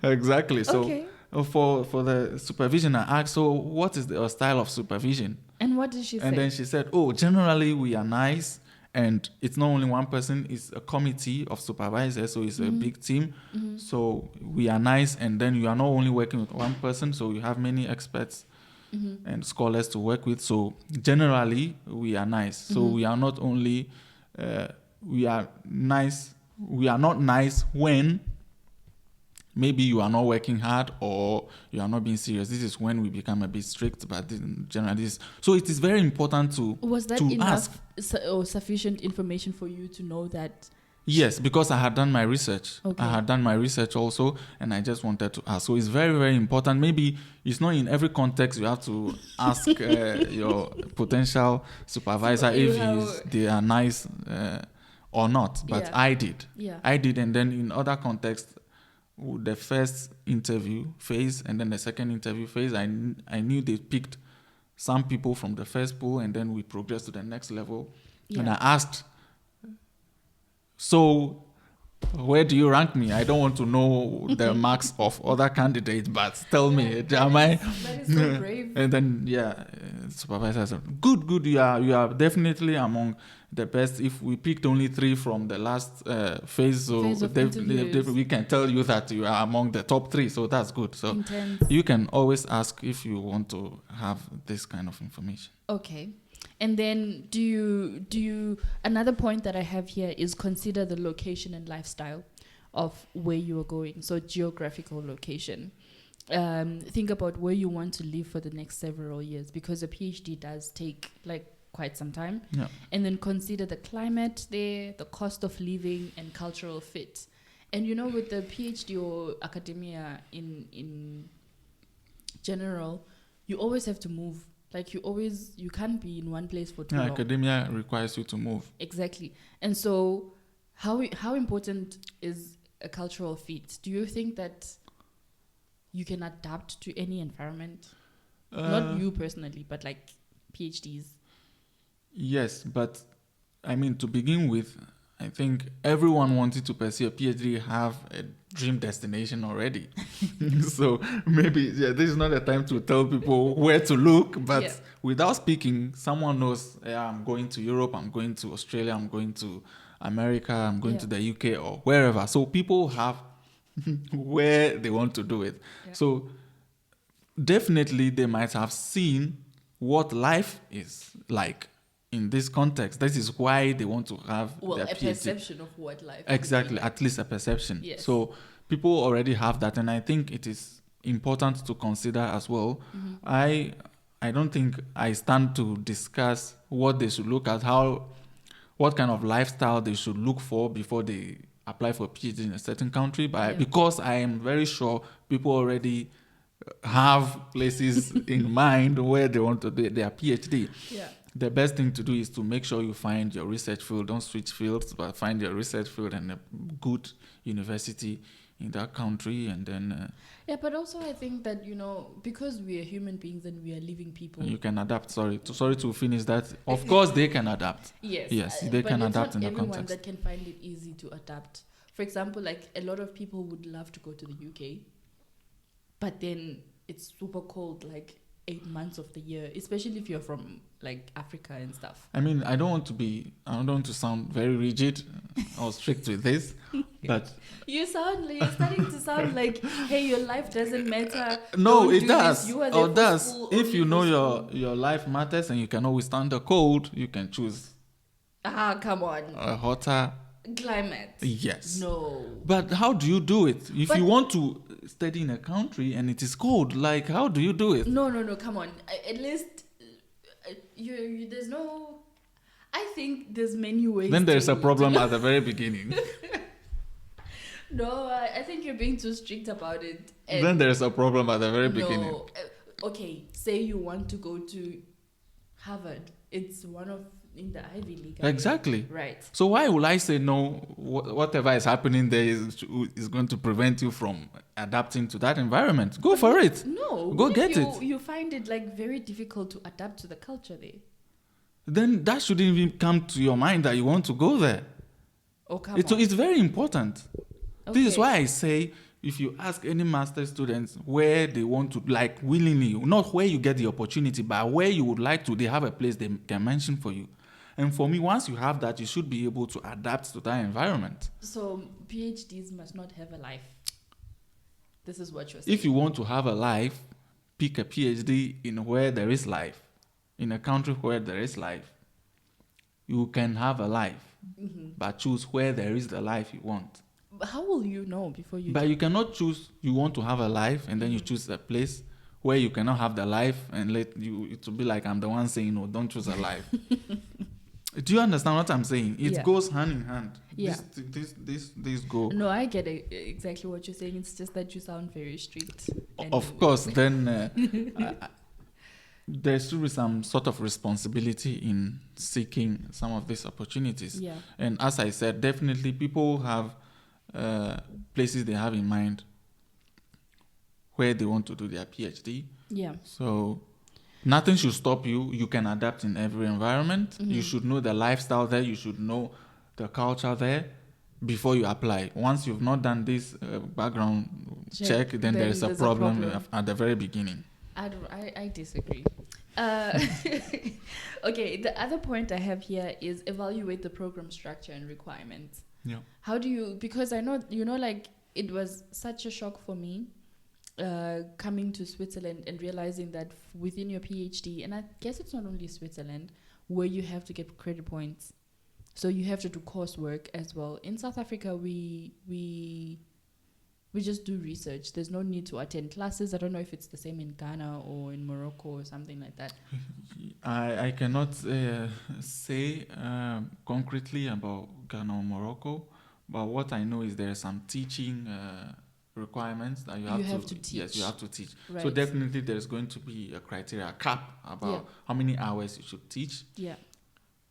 Speaker 2: Exactly. So for the supervision, I asked, so what is your style of supervision?
Speaker 1: And what did she say?
Speaker 2: And then she said, generally we are nice, and it's not only one person, it's a committee of supervisors, so it's a big team. Mm-hmm. So we are nice, and then you are not only working with one person, so you have many experts and scholars to work with. So generally we are nice. So we are not only, we are nice. We are not nice when maybe you are not working hard or you are not being serious. This is when we become a bit strict, but generally so it is very important to
Speaker 1: Was that enough or sufficient information for you to know that?
Speaker 2: Yes, because I had done my research. Okay. I had done my research also, and I just wanted to ask. So it's very, very important. Maybe it's not in every context you have to ask your potential supervisor if they are nice or not, but I did. Yeah. I did, and then in other contexts, the first interview phase and then the second interview phase, I knew they picked some people from the first pool, and then we progressed to the next level. Yeah. And I asked, so where do you rank me? I don't want to know the marks of other candidates, but tell me, am I?
Speaker 1: That is so brave.
Speaker 2: And then, supervisor said, good, you are definitely among the best. If we picked only 3 from the last phase, so we can tell you that you are among the top 3, so that's good. So intense. You can always ask if you want to have this kind of information.
Speaker 1: Okay. And then do you another point that I have here is consider the location and lifestyle of where you are going. So geographical location. Think about where you want to live for the next several years, because a PhD does take like quite some time.
Speaker 2: Yeah.
Speaker 1: And then consider the climate there, the cost of living, and cultural fit. And you know, with the PhD or academia in general, you always have to move. Like you can't be in one place for too long.
Speaker 2: Academia requires you to move.
Speaker 1: Exactly. And so how important is a cultural fit? Do you think that you can adapt to any environment? Not you personally, but like PhDs.
Speaker 2: Yes, but I mean, to begin with, I think everyone wanting to pursue a PhD have a dream destination already. So maybe this is not a time to tell people where to look, but without speaking, someone knows, I'm going to Europe, I'm going to Australia, I'm going to America, I'm going to the UK or wherever. So people have where they want to do it. Yeah. So definitely they might have seen what life is like in this context. This is why they want to have their PhD.
Speaker 1: Perception of what life
Speaker 2: exactly,
Speaker 1: like.
Speaker 2: At least a perception.
Speaker 1: Yes.
Speaker 2: So people already have that, and I think it is important to consider as well. Mm-hmm. I don't think I stand to discuss what they should look at, what kind of lifestyle they should look for before they apply for a PhD in a certain country, but because I am very sure people already have places in mind where they want to do their PhD. Yeah. The best thing to do is to make sure you find your research field. Don't switch fields, but find your research field and a good university in that country, and then...
Speaker 1: but also I think that, because we are human beings and we are living people...
Speaker 2: You can adapt, sorry to finish that. Of course, they can adapt.
Speaker 1: Yes,
Speaker 2: they can adapt in the context.
Speaker 1: But everyone that can find it easy to adapt. For example, like a lot of people would love to go to the UK, but then it's super cold, like 8 months of the year, especially if you're from like Africa and stuff.
Speaker 2: I mean, I don't want to sound very rigid or strict with this, but
Speaker 1: you're starting to sound like, hey, your life doesn't matter.
Speaker 2: No, it does. It does. If you know your life matters and you can always stand the cold, you can choose.
Speaker 1: Come on.
Speaker 2: A hotter
Speaker 1: climate.
Speaker 2: Yes.
Speaker 1: No.
Speaker 2: But how do you do it? If you want to study in a country and it is cold, like, how do you do it?
Speaker 1: No, come on. At least you there's no... I think there's many ways.
Speaker 2: Then there's a problem at the very beginning.
Speaker 1: No, I think you're being too strict about it.
Speaker 2: Then there's a problem at the very beginning.
Speaker 1: Okay, say you want to go to Harvard. It's one of... in the Ivy League.
Speaker 2: Exactly.
Speaker 1: Right.
Speaker 2: So why will I say no? Whatever is happening there is going to prevent you from adapting to that environment. Go for it.
Speaker 1: No.
Speaker 2: Go get it.
Speaker 1: You find it like very difficult to adapt to the culture there.
Speaker 2: Then that shouldn't even come to your mind that you want to go there.
Speaker 1: Oh, come on.
Speaker 2: It's very important.
Speaker 1: Okay.
Speaker 2: This is why I say, if you ask any master students where they want to, like willingly, not where you get the opportunity, but where you would like to, they have a place they can mention for you. And for me, once you have that, you should be able to adapt to that environment.
Speaker 1: So PhDs must not have a life. This is what you're saying.
Speaker 2: If you want to have a life, pick a PhD in where there is life. In a country where there is life. You can have a life, but choose where there is the life you want.
Speaker 1: But how will you know before you...
Speaker 2: But you cannot choose you want to have a life and then you choose a place where you cannot have the life and let you... It will be like I'm the one saying, no, don't choose a life. Do you understand what I'm saying? It goes hand in hand.
Speaker 1: Yeah.
Speaker 2: This go.
Speaker 1: No, I get exactly what you're saying. It's just that you sound very strict.
Speaker 2: Of course, then there should be some sort of responsibility in seeking some of these opportunities.
Speaker 1: Yeah.
Speaker 2: And as I said, definitely people have places they have in mind where they want to do their PhD.
Speaker 1: Yeah.
Speaker 2: So... nothing should stop you. You can adapt in every environment. You should know the lifestyle there. You should know the culture there before you apply. Once you've not done this background check, then there is a problem at the very beginning.
Speaker 1: I disagree. Okay, the other point I have here is evaluate the program structure and requirements.
Speaker 2: Yeah.
Speaker 1: How do you... because I know, like, it was such a shock for me coming to Switzerland and realizing that within your PhD, and I guess it's not only Switzerland, where you have to get credit points. So you have to do coursework as well. In South Africa, we just do research. There's no need to attend classes. I don't know if it's the same in Ghana or in Morocco or something like that.
Speaker 2: I cannot say concretely about Ghana or Morocco, but what I know is there are some teaching requirements that you have to
Speaker 1: teach.
Speaker 2: Yes, you have to teach.
Speaker 1: Right.
Speaker 2: So definitely there's going to be a criteria, a cap about how many hours you should teach.
Speaker 1: Yeah.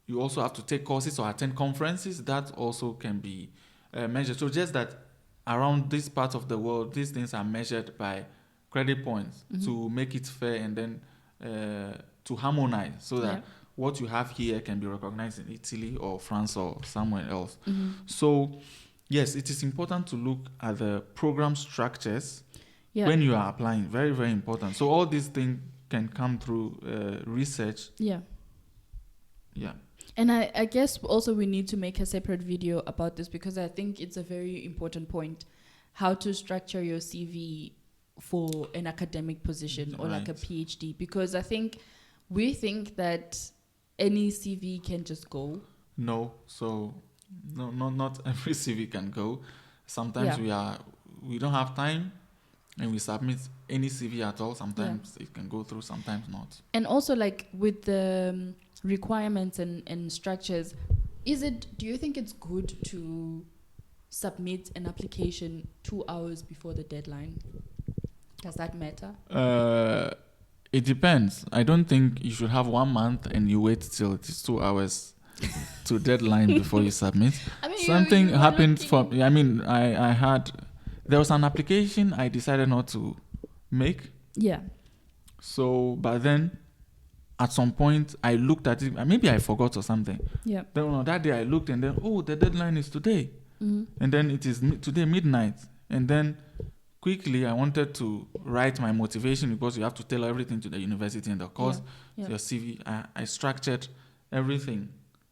Speaker 2: You also have to take courses or attend conferences. That also can be measured. So just that around this part of the world, these things are measured by credit points to make it fair and then to harmonize so that what you have here can be recognized in Italy or France or somewhere else. So, yes, it is important to look at the program structures when you are applying. Very, very important. So all these things can come through research.
Speaker 1: Yeah.
Speaker 2: Yeah.
Speaker 1: And I guess also we need to make a separate video about this because I think it's a very important point, how to structure your CV for an academic position or like a PhD. Because I think we think that any CV can just go.
Speaker 2: No, so not every CV can go. Sometimes we don't have time and we submit any CV at all. Sometimes it can go through, sometimes not.
Speaker 1: And also like with the requirements and structures, do you think it's good to submit an application 2 hours before the deadline? Does that matter?
Speaker 2: It depends. I don't think you should have 1 month and you wait till it's 2 hours to deadline before you submit. I mean, something happened there was an application I decided not to make.
Speaker 1: Yeah.
Speaker 2: So, but then at some point I looked at it, maybe I forgot or something.
Speaker 1: Yeah.
Speaker 2: Then on that day I looked and then, the deadline is today. And then it is today midnight. And then quickly I wanted to write my motivation because you have to tell everything to the university and the course, your CV. I structured everything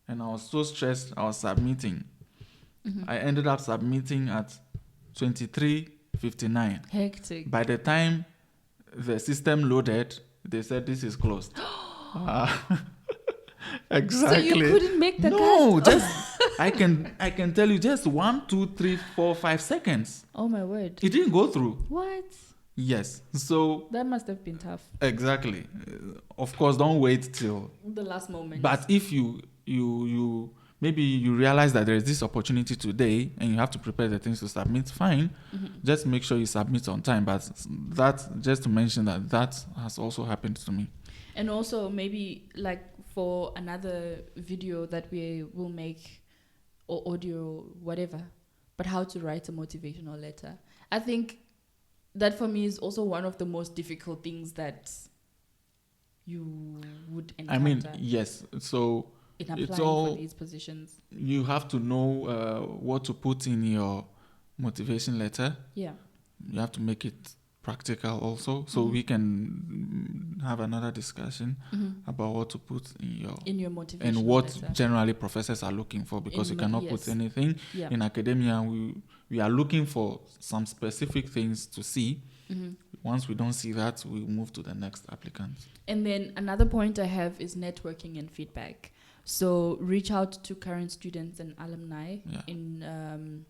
Speaker 2: and I was so stressed I was submitting. I ended up submitting at 23:59.
Speaker 1: Hectic.
Speaker 2: By the time the system loaded, they said this is closed. Exactly.
Speaker 1: So you couldn't make the
Speaker 2: No, just I can tell you just 1, 2, 3, 4, 5 seconds.
Speaker 1: Oh my word.
Speaker 2: It didn't go through.
Speaker 1: What?
Speaker 2: Yes. So
Speaker 1: that must have been tough.
Speaker 2: Exactly. Of course, don't wait till
Speaker 1: the last moment.
Speaker 2: But if you maybe you realize that there is this opportunity today and you have to prepare the things to submit, fine. Just make sure you submit on time. But that, just to mention that has also happened to me.
Speaker 1: And also maybe like for another video that we will make or audio, whatever, but how to write a motivational letter. I think that for me is also one of the most difficult things that you would encounter.
Speaker 2: I mean, yes. So
Speaker 1: in applying for these positions,
Speaker 2: you have to know what to put in your motivation letter.
Speaker 1: Yeah.
Speaker 2: You have to make it practical also. So we can have another discussion about what to put in your motivation and what letter. Generally professors are looking for, because you cannot put anything. In academia. We are looking for some specific things to see. Once we don't see that, we move to the next applicant. And
Speaker 1: then another point I have is networking and feedback. So reach out to current students and alumni in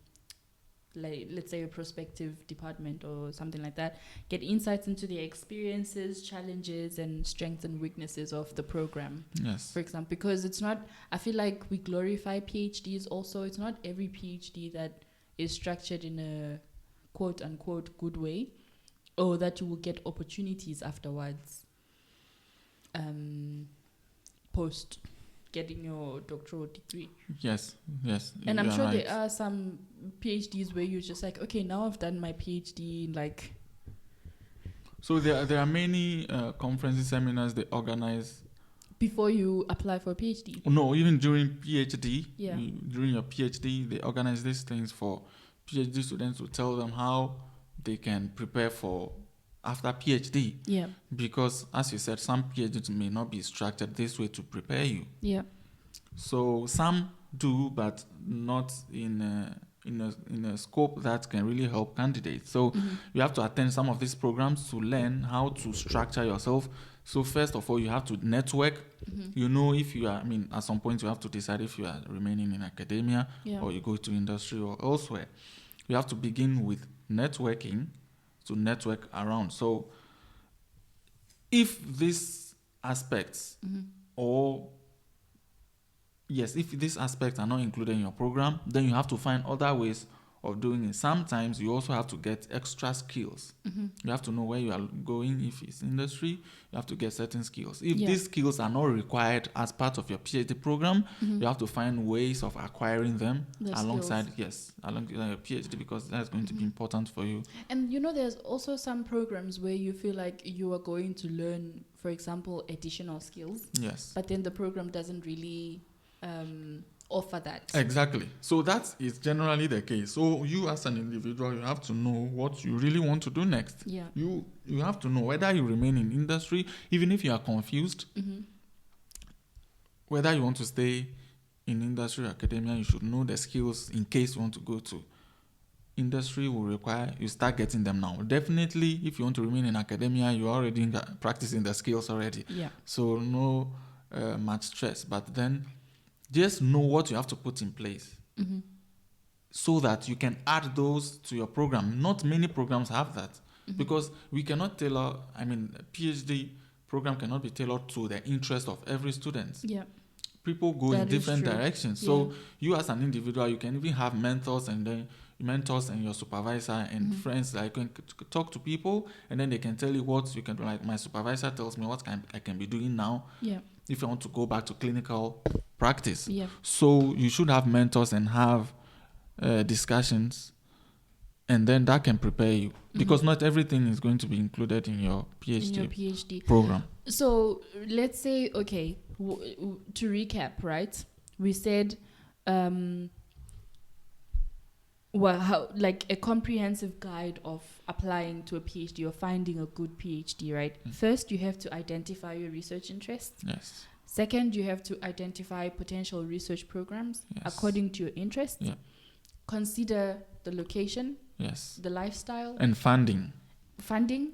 Speaker 1: like, let's say a prospective department or something like that. Get insights into the experiences, challenges, and strengths and weaknesses of the program.
Speaker 2: Yes.
Speaker 1: For example, because it's not, I feel like we glorify PhDs also. It's not every PhD that is structured in a quote unquote good way, or that you will get opportunities afterwards. Post getting your doctoral degree.
Speaker 2: Yes.
Speaker 1: And I'm sure there are some PhDs where you're just like, okay, now I've done my PhD, like.
Speaker 2: So there are many conferences, seminars they organize.
Speaker 1: Before you apply for a PhD?
Speaker 2: No, even during PhD. Yeah. During your PhD, they organize these things for PhD students to tell them how they can prepare for after PhD.
Speaker 1: Yeah.
Speaker 2: Because, as you said, some PhDs may not be structured this way to prepare you.
Speaker 1: Yeah.
Speaker 2: So some do, but not in a scope that can really help candidates. So you have to attend some of these programs to learn how to structure yourself So first of all, you have to network. You know, if you are, I mean, at some point you have to decide if you are remaining in academia or you go to industry or elsewhere. You have to begin with networking to network around. So if these aspects if these aspects are not included in your program, then you have to find other ways of doing it. Sometimes you also have to get extra skills. You have to know where you are going. If it's industry, you have to get certain skills. If these skills are not required as part of your PhD program, you have to find ways of acquiring them alongside your PhD, because that's going to be important for you.
Speaker 1: And you know, there's also some programs where you feel like you are going to learn, for example, additional skills.
Speaker 2: Yes.
Speaker 1: But then the program doesn't really offer that.
Speaker 2: Exactly. So that is generally the case. So you as an individual, you have to know what you really want to do next.
Speaker 1: Yeah.
Speaker 2: You have to know whether you remain in industry, even if you are confused, whether you want to stay in industry or academia, you should know the skills in case you want to go to industry. Will require you start getting them now. Definitely, if you want to remain in academia, you're already practicing the skills already.
Speaker 1: Yeah.
Speaker 2: So no much stress. But then just know what you have to put in place so that you can add those to your program. Not many programs have that because we cannot tailor, a PhD program cannot be tailored to the interest of every student.
Speaker 1: Yeah.
Speaker 2: People go in different directions. So you as an individual, you can even have mentors and your supervisor and friends that you can talk to people, and then they can tell you what you can do. Like my supervisor tells me what I can be doing now. Yeah. If I want to go back to clinical practice. Yeah. So you should have mentors and have discussions, and then that can prepare you, because not everything is going to be included in your PhD program.
Speaker 1: So let's say, okay, to recap, right? We said, like a comprehensive guide of applying to a PhD or finding a good PhD, right? First, you have to identify your research interests.
Speaker 2: Yes.
Speaker 1: Second, you have to identify potential research programs according to your interests. Yeah. Consider the location. Yes. The lifestyle.
Speaker 2: And funding.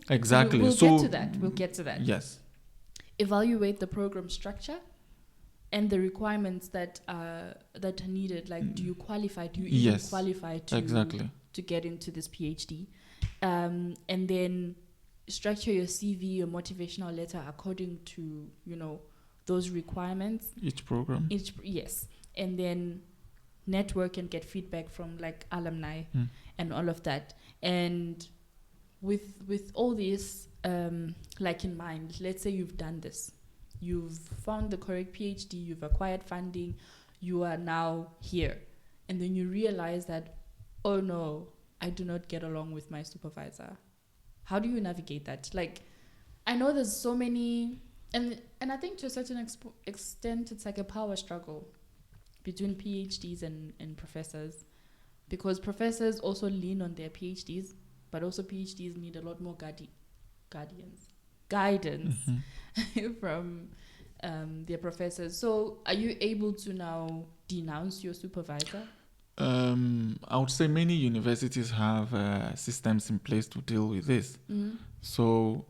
Speaker 1: Exactly. We'll get to that.
Speaker 2: Yes.
Speaker 1: Evaluate the program structure and the requirements that are needed. Like, do you qualify? Do you even qualify to get into this PhD? And then structure your CV, your motivational letter according to, those requirements.
Speaker 2: Each program.
Speaker 1: Yes. And then network and get feedback from like alumni and all of that. And with all this like in mind, let's say you've done this. You've found the correct PhD, you've acquired funding, you are now here. And then you realize that, oh no, I do not get along with my supervisor. How do you navigate that? Like, I know there's so many, and I think to a certain extent, it's like a power struggle between PhDs and professors, because professors also lean on their PhDs, but also PhDs need a lot more guidance from their professors. So are you able to now denounce your supervisor?
Speaker 2: I would say many universities have systems in place to deal with this. So,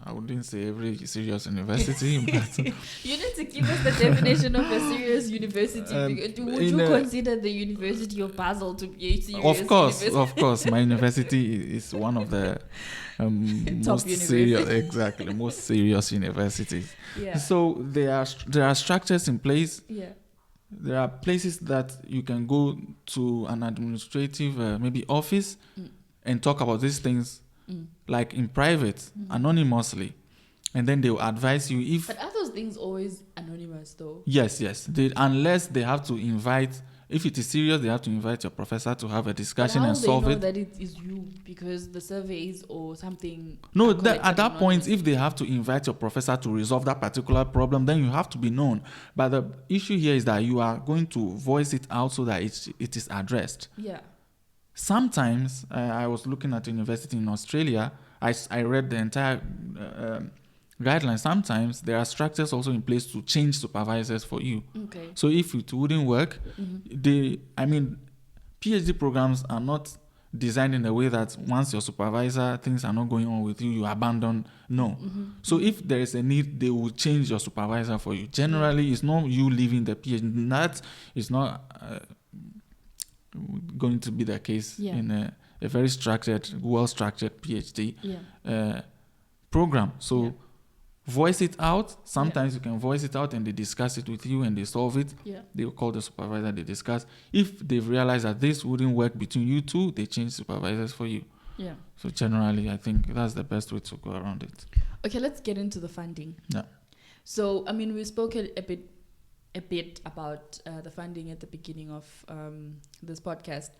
Speaker 2: I wouldn't say every serious university, but
Speaker 1: you need to give us the definition of a serious university. Would you consider the University of Basel to be a serious university?
Speaker 2: Of course. My university is one of the most serious universities. Yeah. So there are structures in place. Yeah. There are places that you can go to an administrative maybe office and talk about these things. Like in private, anonymously, and then they will advise you if.
Speaker 1: But are those things always anonymous, though?
Speaker 2: Yes. Unless they have to invite. If it is serious, they have to invite your professor to have a discussion and solve it.
Speaker 1: How do they know that it is you because the surveys or something?
Speaker 2: No, at that point, if they have to invite your professor to resolve that particular problem, then you have to be known. But the issue here is that you are going to voice it out so that it is addressed. Yeah. Sometimes, I was looking at a university in Australia, I read the entire guidelines. Sometimes there are structures also in place to change supervisors for you. Okay. So if it wouldn't work, PhD programs are not designed in a way that once your supervisor, things are not going on with you, you abandon. No. So if there is a need, they will change your supervisor for you. Generally, it's not you leaving the PhD. That is not going to be the case in a very structured, well-structured PhD program. So voice it out. Sometimes you can voice it out and they discuss it with you and they solve it. They will call the supervisor, they discuss. If they've realized that this wouldn't work between you two, they change supervisors for you. So generally, I think that's the best way to go around it.
Speaker 1: Okay, let's get into the funding. So, I mean, we spoke a bit about the funding at the beginning of this podcast.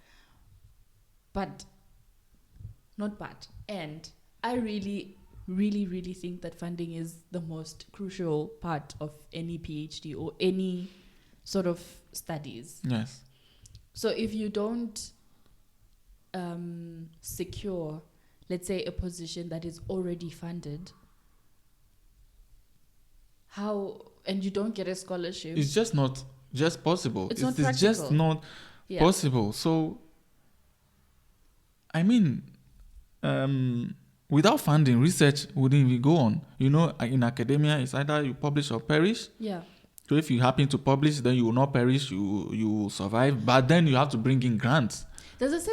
Speaker 1: And I really think that funding is the most crucial part of any PhD or any sort of studies.
Speaker 2: Yes.
Speaker 1: So if you don't secure, let's say, a position that is already funded, and you don't get a scholarship,
Speaker 2: it's just not just possible.
Speaker 1: It's not
Speaker 2: just not possible. So, I mean, without funding, research wouldn't even go on. You know, in academia, it's either you publish or perish. So if you happen to publish, then you will not perish. You will survive. But then you have to bring in grants.
Speaker 1: There's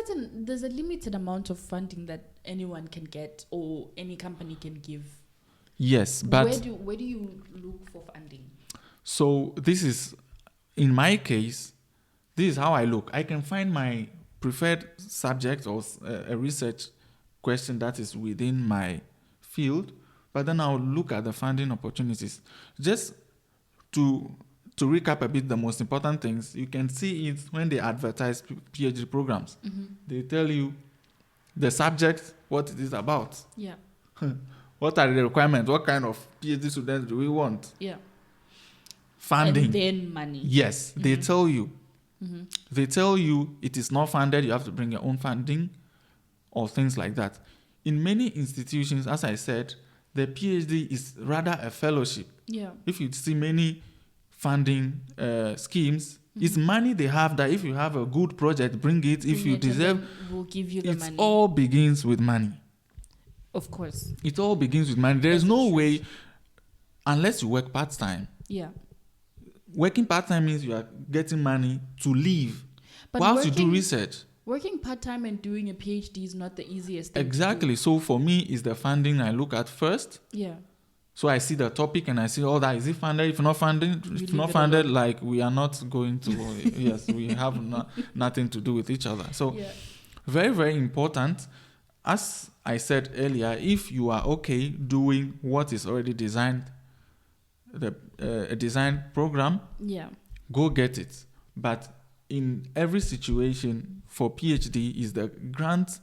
Speaker 1: a limited amount of funding that anyone can get or any company can give.
Speaker 2: Yes, but
Speaker 1: where do you look for funding?
Speaker 2: So this is, in my case, this is how I look. I can find my preferred subject or a research question that is within my field, but then I'll look at the funding opportunities. Just to recap a bit the most important things, you can see it when they advertise PhD programs. They tell you the subject, what it is about. What are the requirements? What kind of PhD students do we want? Funding.
Speaker 1: And then money.
Speaker 2: Yes, they tell you. They tell you it is not funded, you have to bring your own funding or things like that. In many institutions, as I said, the PhD is rather a fellowship. If you see many funding schemes, it's money they have that if you have a good project, bring it. If you deserve,
Speaker 1: we'll give you the money.
Speaker 2: It all begins with money.
Speaker 1: Of course.
Speaker 2: It all begins with money. There is no way, unless you work part-time. Working part-time means you are getting money to live whilst you do research.
Speaker 1: Working part-time and doing a PhD is not the easiest thing.
Speaker 2: Exactly. So for me, it's the funding I look at first. So I see the topic and I see, that is it funded? If not funded, like we are not going to. Yes, we have nothing to do with each other. So very, very important. As I said earlier, if you are okay doing what is already designed, a design program, go get it. But in every situation for PhD, is the grant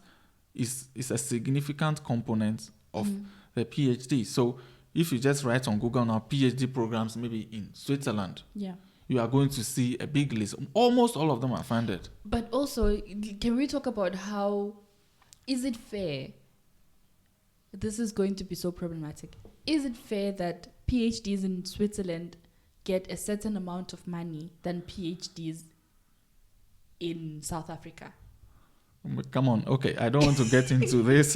Speaker 2: is a significant component of the PhD. So if you just write on Google now PhD programs, maybe in Switzerland, you are going to see a big list. Almost all of them are funded.
Speaker 1: But also, can we talk about how is it fair? This is going to be so problematic. Is it fair that PhDs in Switzerland get a certain amount of money than PhDs in South Africa?
Speaker 2: Come on, okay. I don't want to get into this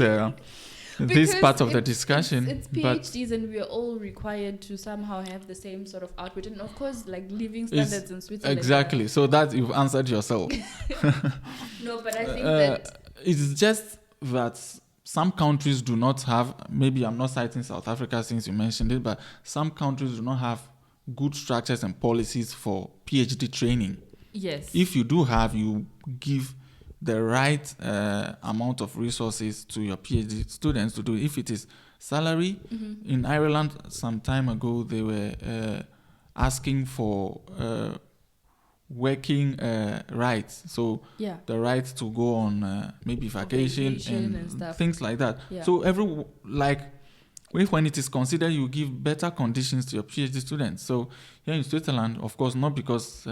Speaker 2: this part of the discussion.
Speaker 1: It's PhDs, and we are all required to somehow have the same sort of output, and of course, like living standards in Switzerland.
Speaker 2: Exactly. So that you've answered yourself.
Speaker 1: No, but I think that
Speaker 2: it's just that some countries do not have. Maybe I'm not citing South Africa since you mentioned it, but some countries do not have good structures and policies for PhD training.
Speaker 1: Yes.
Speaker 2: If you do have, you give the right amount of resources to your PhD students to do it. If it is salary, in Ireland some time ago they were asking for working rights. So the right to go on maybe vacation and stuff. Things like that. So when it is considered, you give better conditions to your PhD students. So here in Switzerland, of course, not because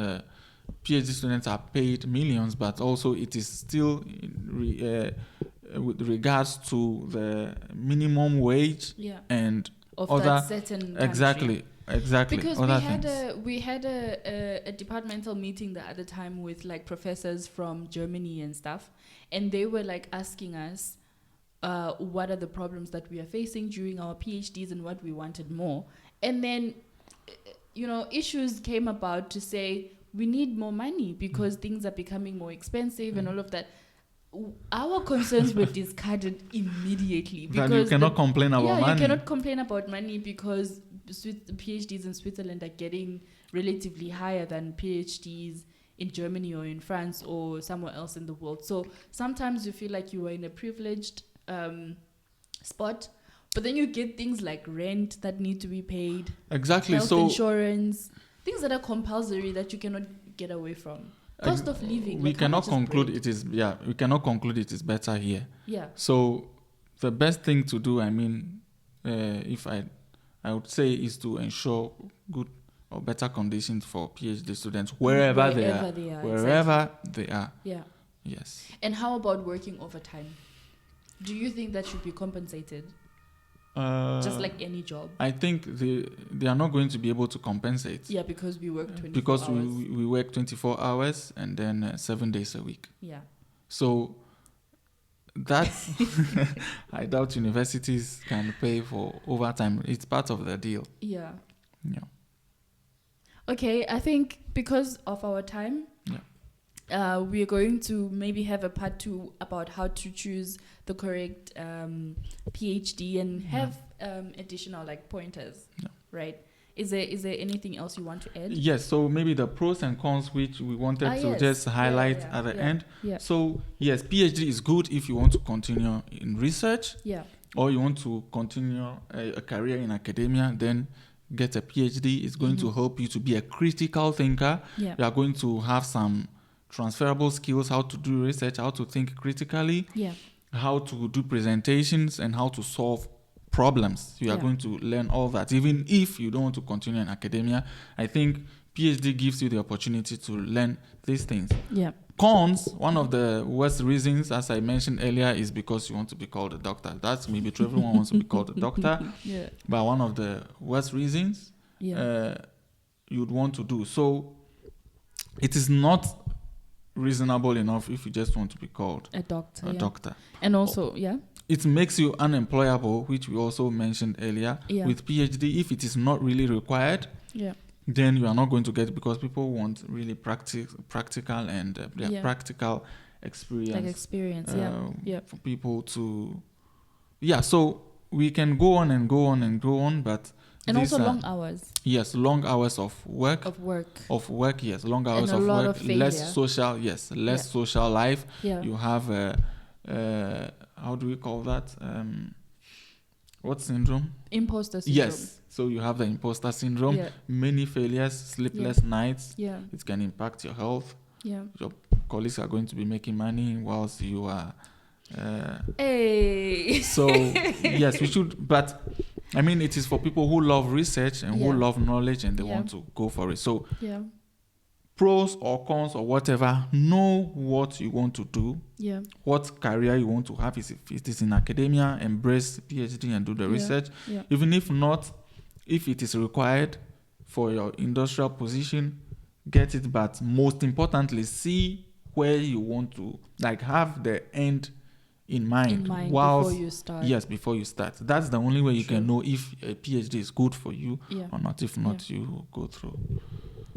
Speaker 2: PhD students are paid millions, but also it is still with regards to the minimum wage and
Speaker 1: of
Speaker 2: other
Speaker 1: that certain
Speaker 2: exactly
Speaker 1: country.
Speaker 2: exactly.
Speaker 1: Because
Speaker 2: other
Speaker 1: we had a departmental meeting the other time with like professors from Germany and stuff, and they were like asking us what are the problems that we are facing during our PhDs and what we wanted more. And then, issues came about to say we need more money because things are becoming more expensive and all of that. Our concerns were discarded immediately because
Speaker 2: you cannot complain about money.
Speaker 1: You cannot complain about money because PhDs in Switzerland are getting relatively higher than PhDs in Germany or in France or somewhere else in the world. So sometimes you feel like you are in a privileged spot, but then you get things like rent that need to be paid,
Speaker 2: exactly,
Speaker 1: health
Speaker 2: so
Speaker 1: insurance, things that are compulsory that you cannot get away from. Cost of living.
Speaker 2: We cannot conclude it is we cannot conclude it is better here.
Speaker 1: Yeah.
Speaker 2: So the best thing to do, if I would say, is to ensure good or better conditions for PhD students wherever they are. Wherever they are.
Speaker 1: Yeah.
Speaker 2: Yes.
Speaker 1: And how about working overtime? Do you think that should be compensated? Just like any job?
Speaker 2: I think they are not going to be able to compensate.
Speaker 1: Yeah, because we work 24
Speaker 2: because
Speaker 1: hours.
Speaker 2: we work 24 hours and then 7 days a week.
Speaker 1: Yeah.
Speaker 2: So that's I doubt universities can pay for overtime. It's part of the deal.
Speaker 1: Yeah.
Speaker 2: Yeah.
Speaker 1: Okay, I think because of our time, we're going to maybe have a part 2 about how to choose the correct PhD and have additional like pointers, right? Is there anything else you want to add?
Speaker 2: Yes, so maybe the pros and cons which we wanted to just highlight at the end.
Speaker 1: Yeah.
Speaker 2: So yes, PhD is good if you want to continue in research, or you want to continue a career in academia, then get a PhD. It's going to help you to be a critical thinker. You are going to have some transferable skills, how to do research, how to think critically, how to do presentations, and how to solve problems. You are going to learn all that. Even if you don't want to continue in academia, I think PhD gives you the opportunity to learn these things. Cons, one of the worst reasons, as I mentioned earlier, is because you want to be called a doctor. That's maybe true. Everyone wants to be called a doctor. But one of the worst reasons you'd want to do. So it is not reasonable enough if you just want to be called
Speaker 1: a doctor.
Speaker 2: Doctor.
Speaker 1: And also,
Speaker 2: it makes you unemployable, which we also mentioned earlier. With PhD, if it is not really required, then you are not going to get it because people want really practical and practical experience.
Speaker 1: Like experience,
Speaker 2: for people to... so we can go on and go on and go on, but...
Speaker 1: And also long hours.
Speaker 2: Yes, long hours of work. Yes, long hours of work. Less social, less social life. You have how do we call that? What syndrome?
Speaker 1: Imposter syndrome.
Speaker 2: Yes. So you have the imposter syndrome. Many failures, sleepless nights. It can impact your health. Your colleagues are going to be making money whilst you are... So, yes, we should... But, I mean, it is for people who love research and who love knowledge and they want to go for it. So, pros or cons or whatever, know what you want to do, what career you want to have. If it is in academia, embrace PhD and do the research. Even if not, if it is required for your industrial position, get it. But most importantly, see where you want to, like, have the end in mind
Speaker 1: before you start.
Speaker 2: Yes, before you start. That's the only way you can know if a PhD is good for you or not. If not, you go through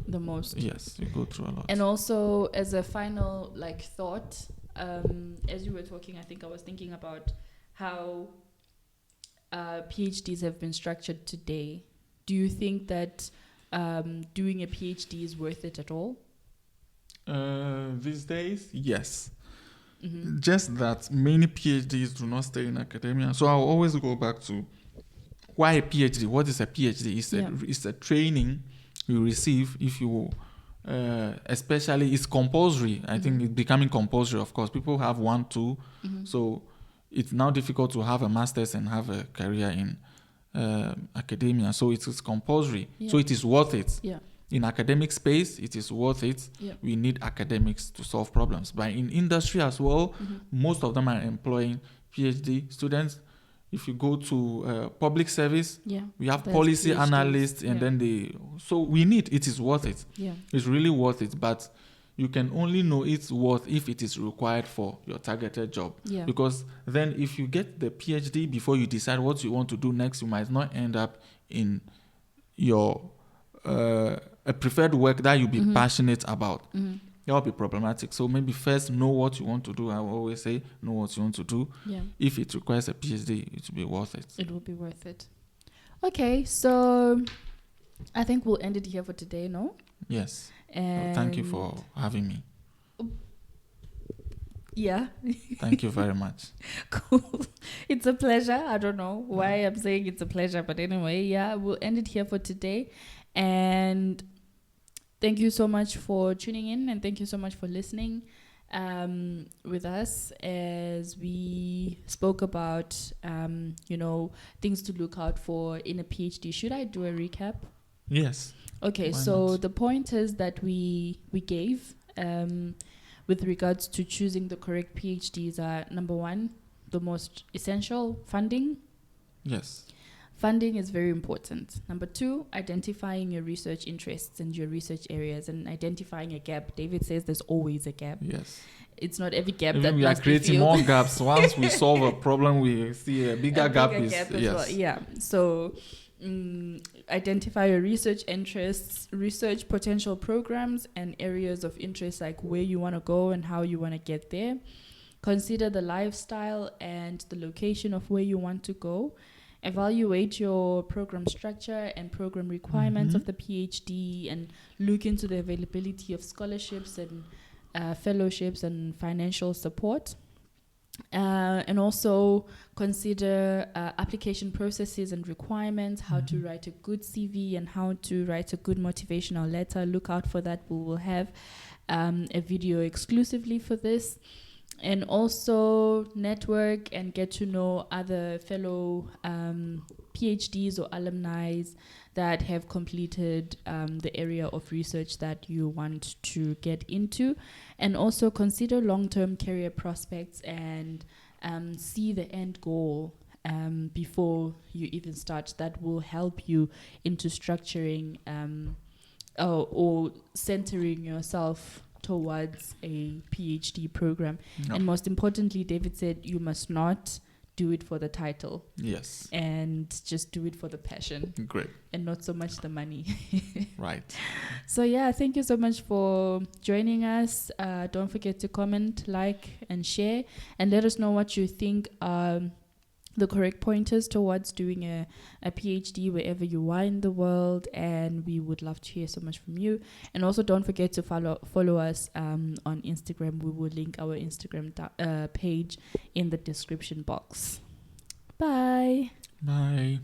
Speaker 1: the most.
Speaker 2: Yes, you go through a lot.
Speaker 1: And also, as a final thought, as you were talking, I think I was thinking about how PhDs have been structured today. Do you think that doing a PhD is worth it at all?
Speaker 2: These days, yes. Just that many PhDs do not stay in academia. So I'll always go back to why a PhD. What is a PhD? It's a training you receive if you, especially it's compulsory. I think it's becoming compulsory, of course. People have 1, 2. So it's now difficult to have a master's and have a career in academia. So it's compulsory. So it is worth it. In academic space, it is worth it. We need academics to solve problems. But in industry as well, most of them are employing PhD students. If you go to public service,
Speaker 1: Yeah.
Speaker 2: we have
Speaker 1: That's
Speaker 2: policy
Speaker 1: PhDs.
Speaker 2: analysts, and then it is worth it.
Speaker 1: Yeah.
Speaker 2: It's really worth it, but you can only know it's worth if it is required for your targeted job.
Speaker 1: Yeah.
Speaker 2: Because then if you get the PhD before you decide what you want to do next, you might not end up in your a preferred work that you'll be passionate about. That will be problematic. So maybe first know what you want to do. I will always say know what you want to do.
Speaker 1: Yeah.
Speaker 2: If it requires a PhD, it will be worth it.
Speaker 1: It will be worth it. Okay, so I think we'll end it here for today, no?
Speaker 2: Yes.
Speaker 1: And
Speaker 2: Thank you for having me.
Speaker 1: Yeah.
Speaker 2: Thank you very much.
Speaker 1: Cool. It's a pleasure. I don't know why I'm saying it's a pleasure, but anyway, yeah, we'll end it here for today. And thank you so much for tuning in, and thank you so much for listening with us as we spoke about, things to look out for in a PhD. Should I do a recap?
Speaker 2: Yes.
Speaker 1: Okay,
Speaker 2: Why
Speaker 1: so
Speaker 2: not?
Speaker 1: the pointers that we gave with regards to choosing the correct PhDs are: number one, the most essential, funding.
Speaker 2: Yes.
Speaker 1: Funding is very important. Number two, identifying your research interests and your research areas and identifying a gap. David says there's always a gap.
Speaker 2: Yes.
Speaker 1: It's not every gap
Speaker 2: Even
Speaker 1: that
Speaker 2: we are
Speaker 1: must be
Speaker 2: creating
Speaker 1: filled.
Speaker 2: more gaps. Once we solve a problem, we see a bigger gap.
Speaker 1: As
Speaker 2: Yes.
Speaker 1: well. Yeah. So identify your research interests, research potential programs and areas of interest, like where you want to go and how you want to get there. Consider the lifestyle and the location of where you want to go. Evaluate your program structure and program requirements of the PhD, and look into the availability of scholarships and fellowships and financial support. And also consider application processes and requirements, how to write a good CV and how to write a good motivational letter. Look out for that. We will have a video exclusively for this. And also network and get to know other fellow PhDs or alumni that have completed the area of research that you want to get into. And also consider long-term career prospects and see the end goal before you even start. That will help you into structuring or centering yourself towards a PhD program.
Speaker 2: No.
Speaker 1: And most importantly, David said you must not do it for the title.
Speaker 2: Yes.
Speaker 1: And just do it for the passion.
Speaker 2: Great.
Speaker 1: And not so much the money.
Speaker 2: Right.
Speaker 1: So yeah, thank you so much for joining us. Don't forget to comment, like, and share, and let us know what you think the correct pointers towards doing a PhD wherever you are in the world, and we would love to hear so much from you. And also don't forget to follow us on Instagram. We will link our Instagram page in the description box. Bye.
Speaker 2: Bye.